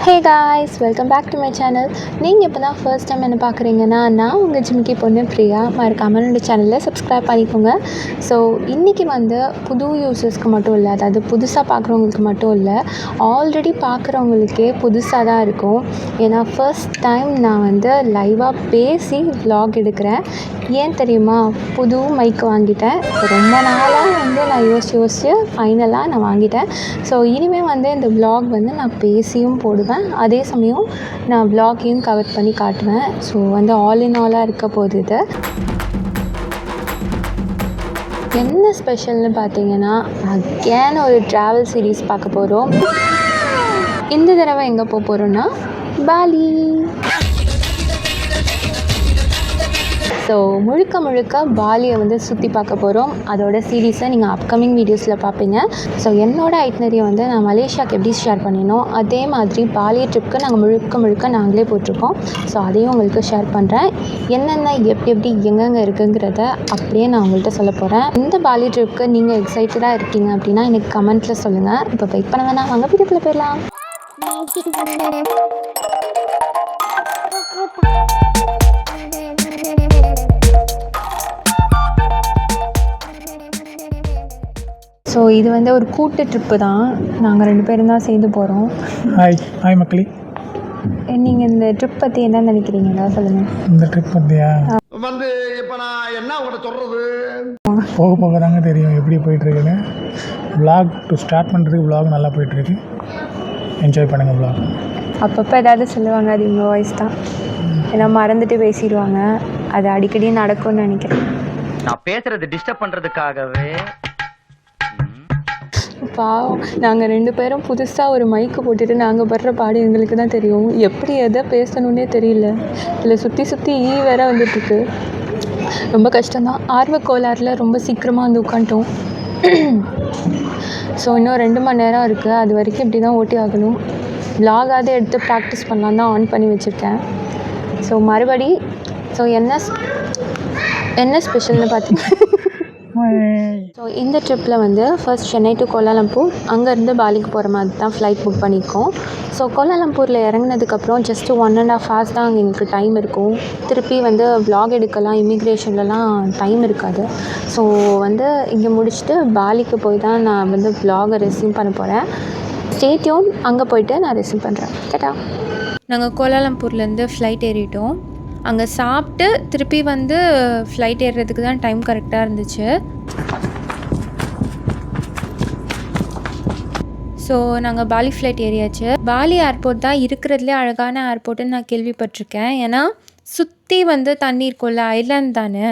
Hey guys, welcome back to my channel. நீங்கள் இப்போ தான் ஃபர்ஸ்ட் டைம் என்ன பார்க்குறீங்கன்னா, நான் உங்கள் ஜிமிக்கி பொண்ணு பிரியா. மறக்காமல் என்னோட சேனலில் சப்ஸ்கிரைப் பண்ணிக்கோங்க. ஸோ இன்றைக்கி வந்து புது யூசர்ஸ்க்கு மட்டும் இல்லை, அதாவது புதுசாக பார்க்குறவங்களுக்கு மட்டும் இல்லை, ஆல்ரெடி பார்க்குறவங்களுக்கே புதுசாக தான் இருக்கும். ஏன்னா ஃபர்ஸ்ட் டைம் நான் வந்து லைவாக பேசி vlog எடுக்கிறேன். ஏன் தெரியுமா? புது மைக் வாங்கிட்டேன். ரொம்ப நாளாக வந்து நான் யோசிச்சு ஃபைனலாக நான் வாங்கிட்டேன். ஸோ இனிமேல் வந்து இந்த vlog வந்து நான் பேசியும் போடுவேன், அதே சமயம் நான் vlogகையும் கவர் பண்ணி காட்டுவேன். ஸோ வந்து ஆல் இன் ஆலாக இருக்க போகுது இது. என்ன ஸ்பெஷல்னு பார்த்தீங்கன்னா, அகேன் ஒரு ட்ராவல் சீரீஸ் பார்க்க போகிறோம். இந்த தடவை எங்கே போக போகிறோன்னா பாலி. ஸோ முழுக்க பாலியை வந்து சுற்றி பார்க்க போகிறோம். அதோட சீரீஸை நீங்கள் அப்கமிங் வீடியோஸில் பார்ப்பீங்க. ஸோ என்னோட ஐட்னரியை வந்து நான் மலேசியாவுக்கு எப்படி ஷேர் பண்ணினோம், அதே மாதிரி பாலி ட்ரிப்புக்கு நாங்கள் முழுக்க நாங்களே போட்டிருக்கோம். ஸோ அதையும் உங்களுக்கு ஷேர் பண்ணுறேன். என்னென்ன எப்படி எங்கெங்கே இருக்குங்கிறத அப்படியே நான் உங்கள்கிட்ட சொல்ல போகிறேன். இந்த பாலி ட்ரிப்புக்கு நீங்கள் எக்ஸைட்டடாக இருக்கீங்க அப்படின்னா எனக்கு கமெண்ட்டில் சொல்லுங்கள். இப்போ வெயிட் பண்ண வேணாம், வாங்க வீடியோக்குள்ளே போயிடலாம். ஸோ இது வந்து ஒரு கூட்டு ட்ரிப்பு தான். நாங்கள் 2 பேரும் தான் சேர்ந்து போகிறோம். ஹாய் மக்களே, நீங்கள் இந்த ட்ரிப் பற்றி என்ன நினைக்கிறீங்களா சொல்லுங்கள். இந்த ட்ரிப் பற்றியா வந்து இப்போ நான் என்ன உங்கள்கிட்ட சொல்கிறது, போக தாங்க தெரியும் எப்படி போயிட்டுருக்குன்னு. vlog டு ஸ்டார்ட் பண்ணுறதுக்கு vlog நல்லா போயிட்டுருக்கு. என்ஜாய் பண்ணுங்கள் vlog. அப்பப்போ ஏதாவது சொல்லுவாங்க, அது இவங்க வாய்ஸ் தான். ஏன்னா மறந்துட்டு பேசிடுவாங்க. அது அடிக்கடி நடக்கும்னு நினைக்கிறேன். நான் பேசுறது டிஸ்டர்ப் பண்றதுக்காகவே. பாவம், நாங்கள் 2 பேரும் புதுசாக ஒரு மைக்கு போட்டுட்டு நாங்கள் படுற பாடு எங்களுக்கு தான் தெரியும். எப்படி எதை பேசணுன்னே தெரியல. இதில் சுற்றி வேற வந்துட்டுருக்கு. ரொம்ப கஷ்டம்தான். ஆர்வ கோளாறில் ரொம்ப சீக்கிரமாக வந்து உட்காந்துட்டோம். ஸோ இன்னும் 2 மணி நேரம் இருக்குது. அது வரைக்கும் இப்படி தான் ஓட்டி ஆகணும். vlog-ஆவது எடுத்து ப்ராக்டிஸ் பண்ணலாம் தான் ஆன் பண்ணி வச்சுருக்கேன். ஸோ மறுபடி என்ன ஸ்பெஷல்னு பார்த்தீங்கன்னா, ஸோ இந்த ட்ரிப்பில் வந்து ஃபர்ஸ்ட் சென்னை டு கோலாலம்பூர், அங்கேருந்து பாலிக்கு போகிற மாதிரி தான் ஃப்ளைட் புக் பண்ணியிருக்கோம். ஸோ கோலாலம்பூரில் இறங்கினதுக்கப்புறம் ஜஸ்ட்டு 1.5 hours தான் அங்கே எங்களுக்கு டைம் இருக்கும். திருப்பி வந்து vlog எடுக்கலாம், இமிக்ரேஷன்லலாம் டைம் இருக்காது. ஸோ வந்து இங்கே முடிச்சுட்டு பாலிக்கு போய் தான் நான் வந்து vlog-ஐ ரெஸ்யூம் பண்ண போகிறேன். Stay tune. அங்கே போய்ட்டு நான் ரெஸ்யூம் பண்ணுறேன். கேட்டா நாங்கள் கோலாலம்பூர்லேருந்து ஃப்ளைட் ஏறிட்டோம். அங்கே சாப்பிட்டு திருப்பி வந்து ஃப்ளைட் ஏறுறதுக்கு தான் டைம் கரெக்டாக இருந்துச்சு. ஸோ நாங்கள் பாலி ஃப்ளைட் ஏறியாச்சு. பாலி ஏர்போர்ட் தான் இருக்கிறதுலே அழகான ஏர்போர்ட்டுன்னு நான் கேள்விப்பட்டிருக்கேன். ஏன்னா சுற்றி வந்து தண்ணி இருக்கும்ல, ஐலாண்ட் தானே.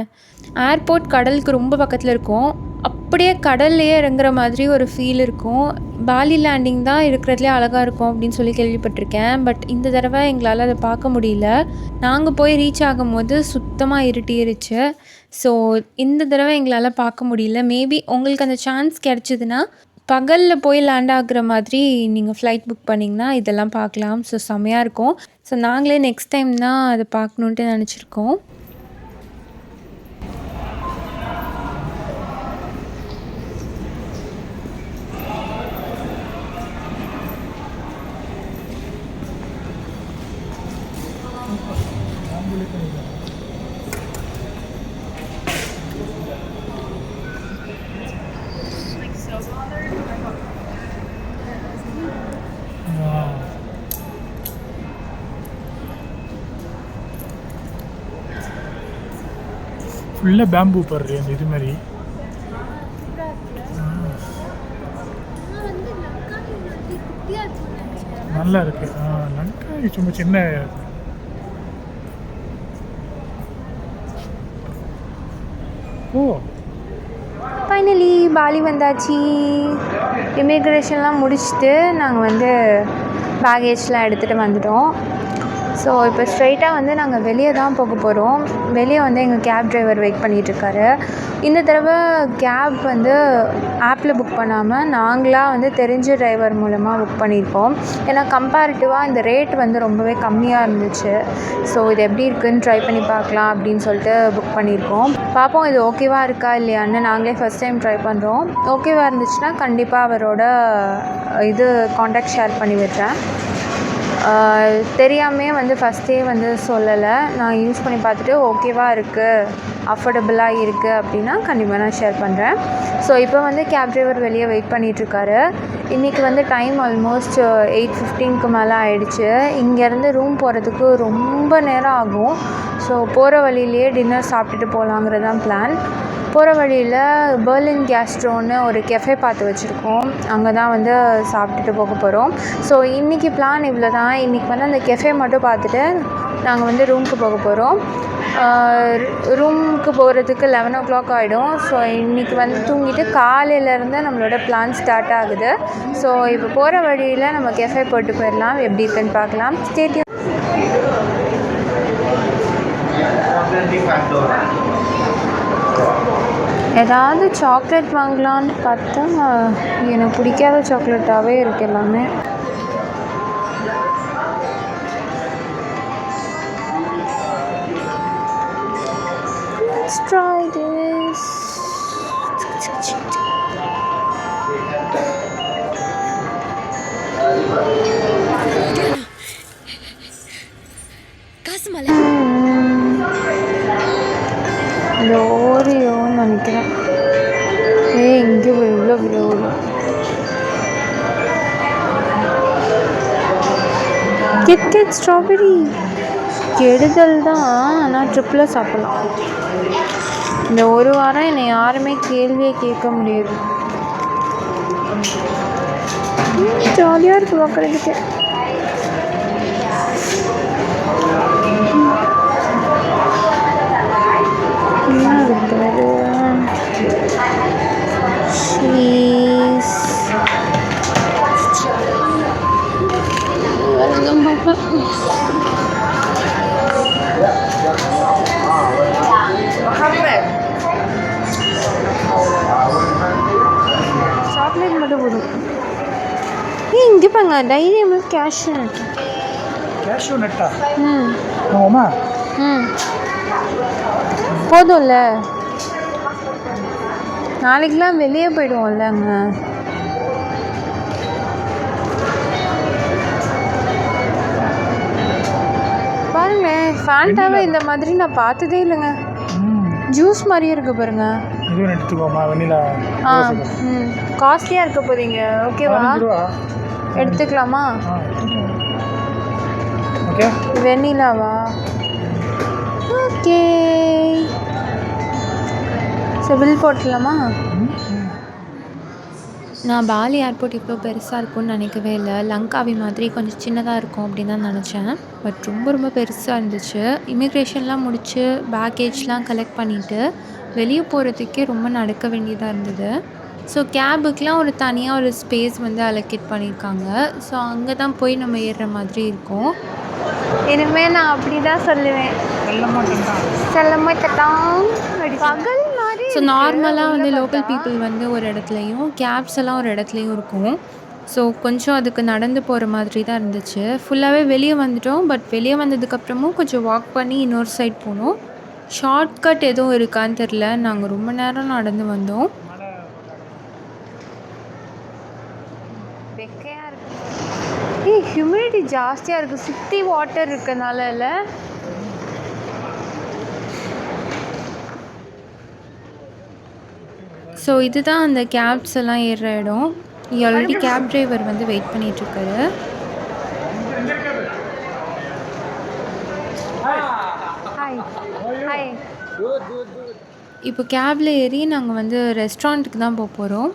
ஏர்போர்ட் கடலுக்கு ரொம்ப பக்கத்தில் இருக்கும். அப்படியே கடல்லையே இறங்குற மாதிரி ஒரு ஃபீல் இருக்கும். பாலி லேண்டிங் தான் இருக்கிறதுலே அழகாக இருக்கும் அப்படின்னு சொல்லி கேள்விப்பட்டிருக்கேன். பட் இந்த தடவை எங்களால் அதை பார்க்க முடியல. நாங்கள் போய் ரீச் ஆகும்போது சுத்தமாக இருட்டிருச்சு. ஸோ இந்த தடவை எங்களால் பார்க்க முடியல. மேபி உங்களுக்கு அந்த சான்ஸ் கிடச்சிதுன்னா பகலில் போய் லேண்ட் ஆகுற மாதிரி நீங்கள் ஃப்ளைட் புக் பண்ணிங்கன்னா இதெல்லாம் பார்க்கலாம். ஸோ செம்மையாக இருக்கும். ஸோ நாங்களே நெக்ஸ்ட் டைம் தான் அதை பார்க்கணுன்ட்டு நினச்சிருக்கோம். ஃபுல்லாக பேம்பு படுறது அந்த இது மாதிரி. நல்லா இருக்கு. லங்காய் சும்மா சின்ன. ஓ ஃபைனலி பாலி வந்தாச்சு. இமிக்ரேஷன்லாம் முடிச்சுட்டு நாங்கள் வந்து பேகேஜ்லாம் எடுத்துகிட்டு வந்துட்டோம். ஸோ இப்போ ஸ்ட்ரைட்டாக வந்து நாங்கள் வெளியே தான் போக போகிறோம். வெளியே வந்து எங்கள் கேப் டிரைவர் வெயிட் பண்ணிகிட்ருக்காரு. இந்த தடவை கேப் வந்து ஆப்பில் புக் பண்ணாமல் நாங்களாக வந்து தெரிஞ்ச டிரைவர் மூலமாக புக் பண்ணியிருக்கோம். ஏன்னா கம்பேரிட்டிவாக இந்த ரேட் வந்து ரொம்பவே கம்மியாக இருந்துச்சு. ஸோ இது எப்படி இருக்குதுன்னு ட்ரை பண்ணி பார்க்கலாம் அப்படின்னு சொல்லிட்டு புக் பண்ணியிருக்கோம். பார்ப்போம் இது ஓகேவாக இருக்கா இல்லையான்னு. நாங்களே ஃபஸ்ட் டைம் ட்ரை பண்ணுறோம். ஓகேவாக இருந்துச்சுன்னா கண்டிப்பாக அவரோட காண்டாக்ட் ஷேர் பண்ணி விடுறேன். தெரியாமே வந்து ஃபஸ்ட்டே வந்து சொல்லலை. நான் யூஸ் பண்ணி பார்த்துட்டு ஓகேவாக இருக்குது, அஃபோர்டபுளாக இருக்குது அப்படின்னா கண்டிப்பாக நான் ஷேர் பண்ணுறேன். ஸோ இப்போ வந்து கேப் டிரைவர் வெளியே வெயிட் பண்ணிகிட்ருக்காரு. இன்றைக்கி வந்து டைம் ஆல்மோஸ்ட் 8:15க்கு மேலே ஆகிடுச்சு. இங்கேருந்து ரூம் போகிறதுக்கு ரொம்ப நேரம் ஆகும். ஸோ போகிற வழியிலேயே டின்னர் சாப்பிட்டுட்டு போகலாங்கிறது தான் பிளான். போகிற வழியில் பெர்லின் கேஸ்ட்ரோன்னு ஒரு கெஃபே பார்த்து வச்சுருக்கோம். அங்கே தான் வந்து சாப்பிட்டுட்டு போக போகிறோம். ஸோ இன்றைக்கி பிளான் இவ்வளோ தான். இன்றைக்கி வந்து அந்த கெஃபே மட்டும் பார்த்துட்டு நாங்கள் வந்து ரூமுக்கு போக போகிறோம். ரூமுக்கு போகிறதுக்கு 11 o'clock ஆகிடும். ஸோ இன்றைக்கி வந்து தூங்கிட்டு காலையிலேருந்து நம்மளோட பிளான் ஸ்டார்ட் ஆகுது. ஸோ இப்போ போகிற வழியில் நம்ம கெஃபே போட்டு போயிடலாம். எப்படி இருக்குன்னு பார்க்கலாம். Stay tune. ஏதாவது சாக்லேட் வாங்கலான்னு பார்த்தா எனக்கு பிடிக்காத சாக்லேட்டாகவே இருக்குது எல்லாமே. Let's try this. இந்த ஓரியோன்னு நினைக்கிறேன். இங்கே இவ்வளோ விழுவுல கிட்கேட் ஸ்ட்ராபெரி கெடுதல் தான். ஆனால் ட்ரிப்பில் சாப்பிட்லாம். இந்த ஒரு வாரம் என்னை யாருமே கேள்வியே கேட்க முடியாது. ஜாலியாக இருக்குது பார்க்குறதுக்கு. சீஸ் சாக்லேட் மட்டும் போதும். இங்கே பாங்க Dairy Milk cashew nut. Cashew நட்டா? போதும்ல, நாளைக்கெலாம் வெளியே போயிடுவோம்ல. அங்கே பாருங்களேன், ஃபேண்டாவை இந்த மாதிரி நான் பார்த்ததே இல்லைங்க. ஜூஸ் மாதிரியே இருக்குது பாருங்க. இதுவும் எடுத்துக்கோமா வெண்ணிலா. காஸ்ட்லியாக இருக்க போதீங்க. ஓகேவா, எடுத்துக்கலாமா? ஓகே, வெண்ணிலாவா? ஓகே, ஸோ பில் போட்டுடலாமா? நான் பாலி ஏர்போர்ட் இவ்வளோ பெருசாக இருக்கும்னு நினைக்கவே இல்லை. லங்காவி மாதிரி கொஞ்சம் சின்னதாக இருக்கும் அப்படின்னு தான் நினச்சேன். பட் ரொம்ப ரொம்ப பெருசாக இருந்துச்சு. இமிக்ரேஷன்லாம் முடித்து பேக்கேஜ்லாம் கலெக்ட் பண்ணிவிட்டு வெளியே போகிறதுக்கே ரொம்ப நடக்க வேண்டியதாக இருந்தது. ஸோ கேபுக்கெலாம் ஒரு தனியாக ஒரு ஸ்பேஸ் வந்து அலோகேட் பண்ணியிருக்காங்க. ஸோ அங்கே தான் போய் நம்ம ஏறுற மாதிரி இருக்கும். இனிமேல் நான் அப்படி தான் சொல்லுவேன், பகல் மாதிரி. ஸோ நார்மலாக வந்து லோக்கல் பீப்புள் வந்து ஒரு இடத்துலையும் கேப்ஸ் எல்லாம் ஒரு இடத்துலையும் இருக்கும். ஸோ கொஞ்சம் அதுக்கு நடந்து போகிற மாதிரி தான் இருந்துச்சு. ஃபுல்லாகவே வெளியே வந்துட்டோம். பட் வெளியே வந்ததுக்கப்புறமும் கொஞ்சம் வாக் பண்ணி இன்னொரு சைட் போனோம். ஷார்ட்கட் எதுவும் இருக்கான்னு தெரில. நாங்கள் ரொம்ப நேரம் நடந்து வந்தோம். வெக்கையாக இருக்குது. ஹியூமிடிட்டி ஜாஸ்தியாக இருக்குது. சுற்றி வாட்டர் இருக்கனால இல்லை. ஸோ இதுதான் அந்த கேப்ஸ் எல்லாம் ஏறுற இடம். ஆல்ரெடி கேப் டிரைவர் வந்து வெயிட் பண்ணிகிட்ருக்காரு. இப்போ கேபில் ஏறி நாங்கள் வந்து ரெஸ்டாரண்ட்டுக்கு தான் போக போகிறோம்.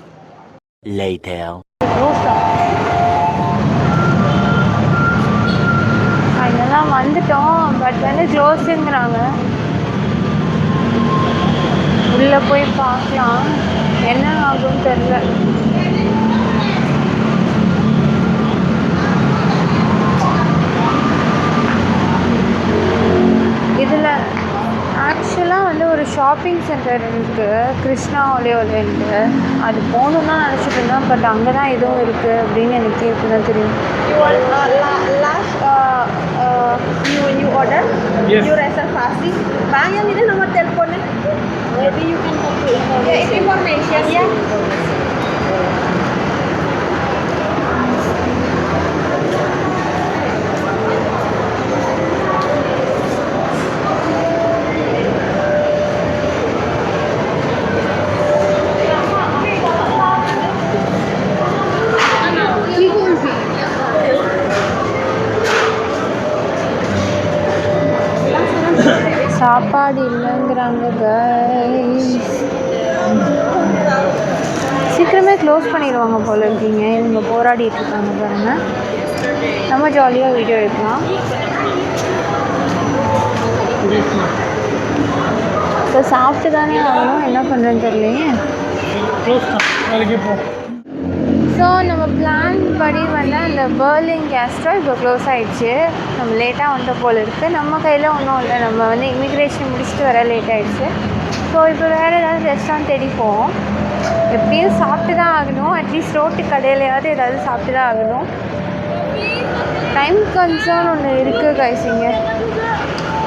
அதெல்லாம் வந்துட்டோம். பட் வந்து க்ளோஸுங்கிறாங்க. உள்ளே போய் பார்க்கலாம் என்ன ஆகும்னு தெரில. இதில் ஆக்சுவலாக வந்து ஒரு ஷாப்பிங் சென்டர் இருக்குது, கிருஷ்ணா ஒலேன்ட்டு. அது போகணுன்னு தான் நினச்சிட்டு இருந்தேன். பட் அங்கே தான் எதுவும் இருக்குது அப்படின்னு எனக்கு இப்போ தான் தெரியும். You order, you reservasi, bayang ini nomor teleponnya. Maybe you can talk to information. Yeah, it's information. Yeah. சாப்பாடு இல்லைங்கிறாங்க guys. சீக்கிரமே க்ளோஸ் பண்ணிடுவாங்க போல இருக்கீங்க. இவங்க போராடிட்டு இருக்காங்க பாருங்க. நம்ம ஜாலியாக வீடியோ எடுக்கலாம். இப்போ சாப்பிட்டு தானே ஆகணும், என்ன பண்ணுறேன்னு தெரியலையே. ஸோ நம்ம பிளான் படி வந்து அந்த பெர்லின் கேஸ்ட்ரோ இப்போ க்ளோஸ் ஆகிடுச்சு. நம்ம லேட்டாக வந்த போல் இருக்குது. நம்ம கையில் ஒன்றும் இல்லை, நம்ம வந்து இமிக்ரேஷன் முடிச்சுட்டு வர லேட் ஆகிடுச்சு. ஸோ இப்போ வேறு ஏதாவது ரெஸ்டாரண்ட் தேடி போவோம். எப்படியும் சாப்பிட்டு தான் ஆகணும். அட்லீஸ்ட் ரோட்டு கடையிலையாவது ஏதாவது சாப்பிட்டு தான் ஆகணும். டைம் கன்சர்ன் ஒன்று இருக்குது கைஸ். இங்கே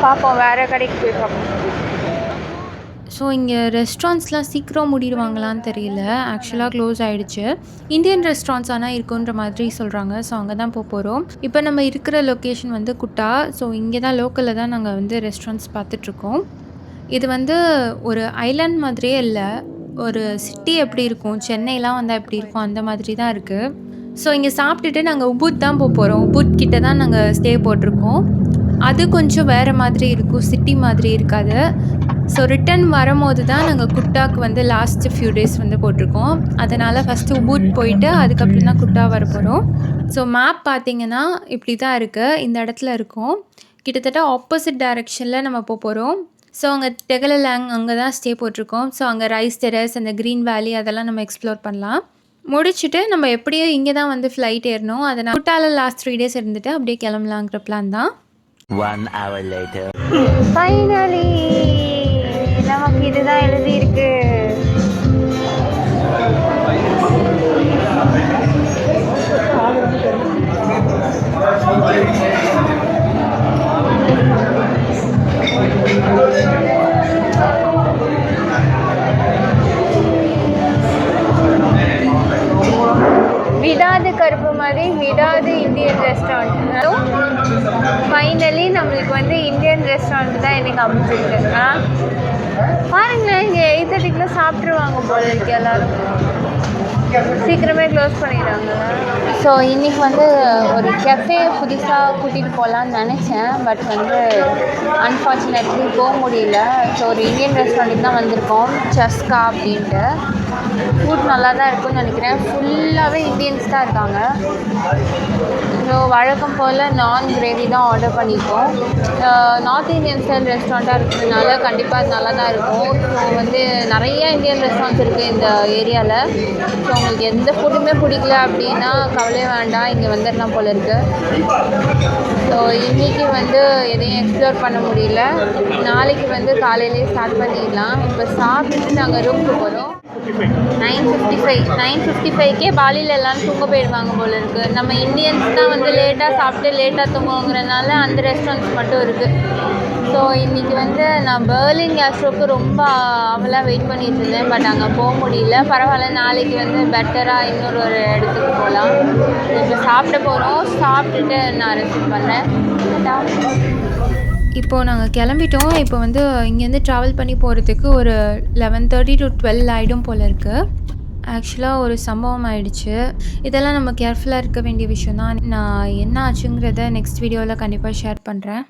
பார்ப்போம், வேறு கடைக்கு போய் பார்ப்போம். ஸோ இங்கே ரெஸ்டாரண்ட்ஸ்லாம் சீக்கிரம் மூடிடுவாங்களான்னு தெரியல. ஆக்சுவலாக க்ளோஸ் ஆகிடுச்சு. இந்தியன் ரெஸ்டாரண்ட்ஸ் ஆனால் இருக்குன்ற மாதிரி சொல்கிறாங்க. ஸோ அங்கே தான் போகிறோம். இப்போ நம்ம இருக்கிற லொக்கேஷன் வந்து குட்டா. ஸோ இங்கே தான் லோக்கலில் தான் நாங்கள் வந்து ரெஸ்டாரண்ட்ஸ் பார்த்துட்ருக்கோம். இது வந்து ஒரு ஐலாண்ட் மாதிரியே இல்லை, ஒரு சிட்டி எப்படி இருக்கும், சென்னைலாம் வந்தால் எப்படி இருக்கும் அந்த மாதிரி தான் இருக்குது. ஸோ இங்கே சாப்பிட்டுட்டு நாங்கள் உபுட் தான் போகிறோம். உபுட் கிட்ட தான் நாங்கள் ஸ்டே போட்டிருக்கோம். அது கொஞ்சம் வேறு மாதிரி இருக்கும், சிட்டி மாதிரி இருக்காது. ஸோ ரிட்டன் வரும்போது தான் நாங்கள் குட்டாவுக்கு வந்து லாஸ்ட்டு ஃபியூ டேஸ் வந்து போட்டிருக்கோம். அதனால் ஃபஸ்ட்டு உபுட் போயிட்டு அதுக்கப்புறம் தான் குட்டா வர போகிறோம். ஸோ மேப் பார்த்திங்கன்னா இப்படி தான் இருக்குது. இந்த இடத்துல இருக்கும். கிட்டத்தட்ட ஆப்போசிட் டைரெக்ஷனில் நம்ம போகிறோம். ஸோ அங்கே டெகலலாங் அங்கே தான் ஸ்டே போட்டிருக்கோம். ஸோ அங்கே ரைஸ் டெரஸ், அந்த க்ரீன் வேலி அதெல்லாம் நம்ம எக்ஸ்ப்ளோர் பண்ணலாம். முடிச்சுட்டு நம்ம எப்படியோ இங்கே தான் வந்து ஃப்ளைட் ஏறணும். அதனால் குட்டாவில் லாஸ்ட் 3 டேஸ் இருந்துட்டு அப்படியே கிளம்பலாங்கிற பிளான் தான். 1 hour later. ஃபைனலி நமக்கு இதுதான் எழுதியிருக்கு. விடாது கருப்பு மாதிரி விடாது இந்தியன் ரெஸ்டாரண்ட். ஃபைனலி நம்மளுக்கு வந்து இந்தியன் ரெஸ்டாரண்ட் தான் எனக்கு அமைச்சிருக்கு. பாருங்களேன், இங்கே 8:30க்குள்ள சாப்பிட்ருவாங்க போல இருக்கு எல்லோரும். சீக்கிரமே க்ளோஸ் பண்ணிடுறாங்க. ஸோ இன்றைக்கி வந்து ஒரு கெஃபே புதுசாக கூட்டிகிட்டு போகலான்னு நினச்சேன். பட் வந்து அன்ஃபார்ச்சுனேட்லி போக முடியல. ஸோ ஒரு இந்தியன் ரெஸ்டாரண்ட்டுக்கு தான் வந்திருக்கோம், சஸ்கா அப்படின்ட்டு. ஃபுட் நல்லா தான் இருக்குன்னு நினைக்கிறேன். ஃபுல்லாகவே இந்தியன்ஸ் தான் இருக்காங்க. ஸோ வழக்கம் போல் நான் கிரேவி தான் ஆர்டர் பண்ணியிருக்கோம். நார்த் இந்தியன் ஸ்டைல் ரெஸ்டாரண்ட்டாக இருக்கிறதுனால கண்டிப்பாக அது நல்லா தான் இருக்கும். ஸோ வந்து நிறைய இந்தியன் ரெஸ்டாரண்ட்ஸ் இருக்குது இந்த ஏரியாவில். ஸோ உங்களுக்கு எந்த ஃபுட்டுமே பிடிக்கல அப்படின்னா கவலையே வேண்டாம், இங்கே வந்துடலாம் போல் இருக்குது. ஸோ இன்றைக்கி வந்து எதையும் எக்ஸ்ப்ளோர் பண்ண முடியல. நாளைக்கு வந்து காலையிலே ஸ்டார்ட் பண்ணிடலாம். இப்போ சாப்பிட்டுட்டு நாங்கள் ரூமுக்கு போகிறோம். 9:55க்கே பாலியில் எல்லாம் தூங்க போயிடுவாங்க போல இருக்குது. நம்ம இந்தியன்ஸ் தான் வந்து லேட்டாக சாப்பிட்டு லேட்டாக தூங்குங்கிறதுனால அந்த ரெஸ்டாரண்ட்ஸ் மட்டும் இருக்குது. ஸோ இன்றைக்கி வந்து நான் பெர்லின் கேஸ்ட்ரோவுக்கு ரொம்ப அவளாக வெயிட் பண்ணிட்டு இருந்தேன். பட் அங்கே போக முடியல. பரவாயில்ல, நாளைக்கு வந்து பெட்டராக இன்னொரு இடத்துக்கு போகலாம். இப்போ சாப்பிட போகிறோம். சாப்பிட்டுட்டு நான் ரெஸ்ட் பண்ணுறேன். இப்போது நாங்கள் கிளம்பிட்டோம். இப்போ வந்து இங்கேருந்து ட்ராவல் பண்ணி போகிறதுக்கு ஒரு 11:30 to 12 ஆகிடும் போல் இருக்குது. ஆக்சுவலாக ஒரு சம்பவம் ஆயிடுச்சு. இதெல்லாம் நம்ம கேர்ஃபுல்லாக இருக்க வேண்டிய விஷயம் தான். நான் என்ன ஆச்சுங்கிறத நெக்ஸ்ட் வீடியோவில் கண்டிப்பாக ஷேர் பண்ணுறேன்.